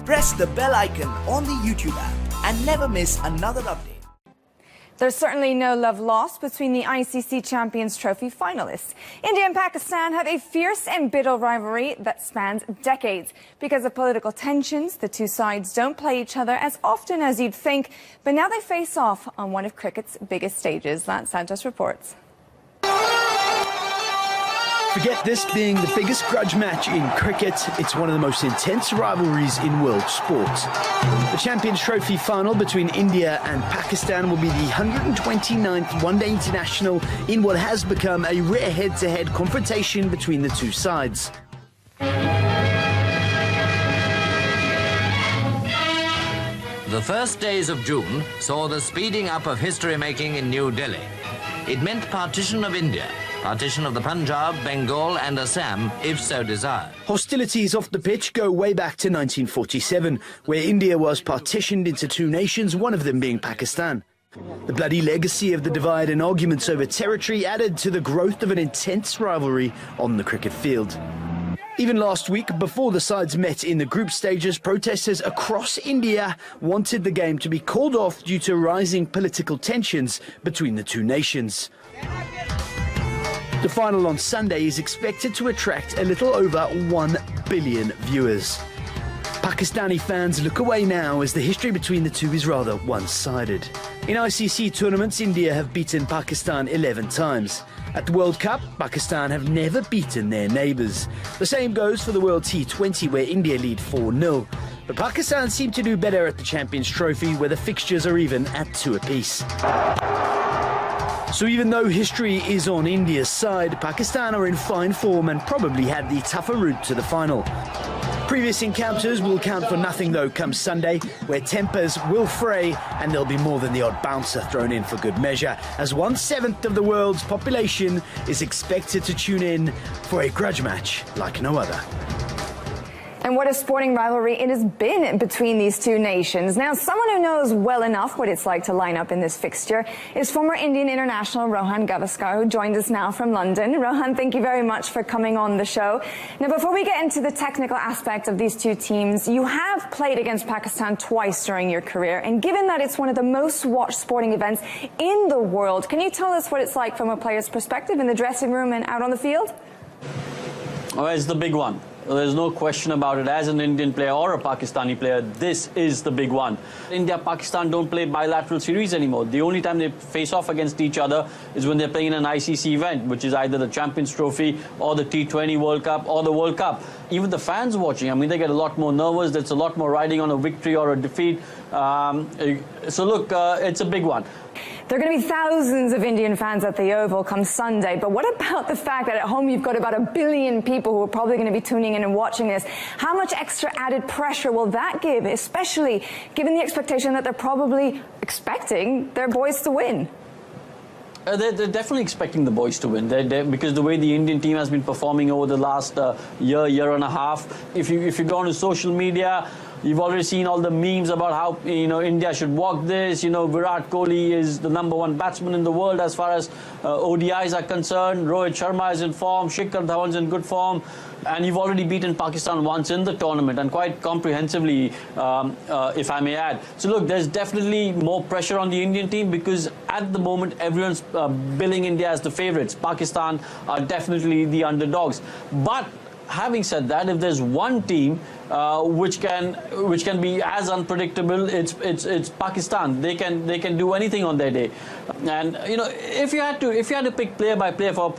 press the bell icon on the YouTube app and never miss another update. There's certainly no love lost between the ICC Champions Trophy finalists. India and Pakistan have a fierce and bitter rivalry that spans decades. Because of political tensions, the two sides don't play each other as often as you'd think, but now they face off on one of cricket's biggest stages. That Santos reports. Forget this being the biggest grudge match in cricket. It's one of the most intense rivalries in world sport. The Champions Trophy final between India and Pakistan will be the 129th one-day international in what has become a rare head-to-head confrontation between the two sides. The first days of June saw the speeding up of history-making in New Delhi. It meant partition of India, partition of the Punjab, Bengal and Assam, if so desired. Hostilities off the pitch go way back to 1947, where India was partitioned into two nations, one of them being Pakistan. The bloody legacy of the divide and arguments over territory added to the growth of an intense rivalry on the cricket field. Even last week, before the sides met in the group stages, protesters across India wanted the game to be called off due to rising political tensions between the two nations. The final on Sunday is expected to attract a little over 1 billion viewers. Pakistani fans look away now as the history between the two is rather one-sided. In ICC tournaments, India have beaten Pakistan 11 times. At the World Cup, Pakistan have never beaten their neighbours. The same goes for the World T20, where India lead 4-0. But Pakistan seem to do better at the Champions Trophy, where the fixtures are even at 2 apiece. So even though history is on India's side, Pakistan are in fine form and probably had the tougher route to the final. Previous encounters will count for nothing, though, come Sunday, where tempers will fray and there'll be more than the odd bouncer thrown in for good measure, as 1/7 of the world's population is expected to tune in for a grudge match like no other. And what a sporting rivalry it has been between these two nations. Now, someone who knows well enough what it's like to line up in this fixture is former Indian international Rohan Gavaskar, who joins us now from London. Rohan, thank you very much for coming on the show. Now, before we get into the technical aspect of these two teams, you have played against Pakistan twice during your career. And given that it's one of the most watched sporting events in the world, can you tell us what it's like from a player's perspective in the dressing room and out on the field? Oh, it's the big one. There's no question about it. As an Indian player or a Pakistani player, this is the big one. India-Pakistan don't play bilateral series anymore. The only time they face off against each other is when they're playing in an ICC event, which is either the Champions Trophy or the T20 World Cup or the World Cup. Even the fans watching, I mean, they get a lot more nervous. There's a lot more riding on a victory or a defeat. So look, it's a big one. There are going to be thousands of Indian fans at the Oval come Sunday, but what about the fact that at home you've got about 1 billion people who are probably going to be tuning in and watching this? How much extra added pressure will that give, especially given the expectation that they're probably expecting their boys to win? They're definitely expecting the boys to win, because the way the Indian team has been performing over the last year and a half. If you go on to social media, you've already seen all the memes about how India should walk this. Virat Kohli is the #1 batsman in the world as far as ODIs are concerned. Rohit Sharma is in form. Shikhar Dhawan's in good form. And you've already beaten Pakistan once in the tournament, and quite comprehensively, if I may add. So look, there's definitely more pressure on the Indian team because at the moment everyone's billing India as the favourites. Pakistan are definitely the underdogs. But having said that, if there's one team which can be as unpredictable, it's Pakistan. They can do anything on their day. And if you had to pick player by player for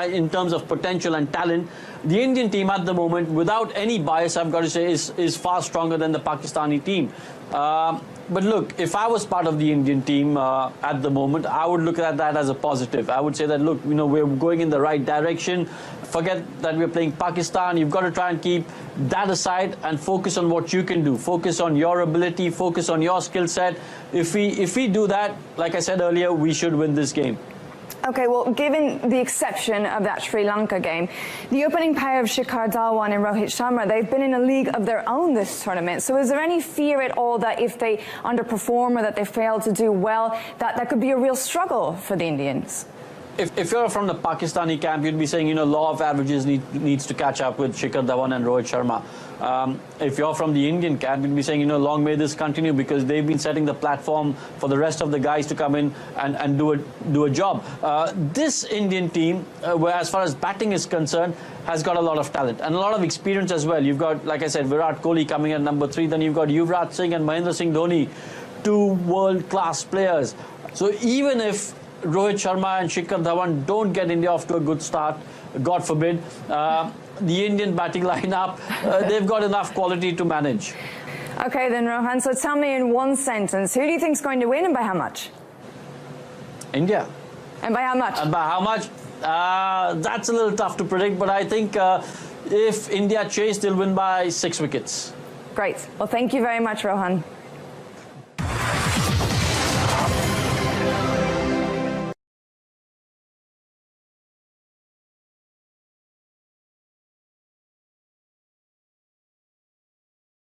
in terms of potential and talent, the Indian team at the moment, without any bias, I've got to say, is far stronger than the Pakistani team. But look, if I was part of the Indian team at the moment, I would look at that as a positive. I would say that, look, we're going in the right direction. Forget that we're playing Pakistan. You've got to try and keep that aside and focus on what you can do. Focus on your ability. Focus on your skill set. If we do that, like I said earlier, we should win this game. Okay, well, given the exception of that Sri Lanka game, the opening pair of Shikhar Dhawan and Rohit Sharma, they've been in a league of their own this tournament. So is there any fear at all that if they underperform or that they fail to do well, that could be a real struggle for the Indians? If you're from the Pakistani camp, you'd be saying, you know, law of averages needs to catch up with Shikhar Dhawan and Rohit Sharma. If you're from the Indian camp, you'd be saying, you know, long may this continue, because they've been setting the platform for the rest of the guys to come in and do a job. This Indian team, where as far as batting is concerned, has got a lot of talent and a lot of experience as well. You've got, like I said, Virat Kohli coming at number 3. Then you've got Yuvraj Singh and Mahendra Singh Dhoni, 2 world-class players. So even if Rohit Sharma and Shikhar Dhawan don't get India off to a good start, God forbid, the Indian batting lineup, they've got enough quality to manage. Okay then, Rohan, so tell me in one sentence, who do you think is going to win and by how much? India. And by how much? And by how much? That's a little tough to predict, but I think if India chase, they'll win by 6 wickets. Great. Well, thank you very much, Rohan.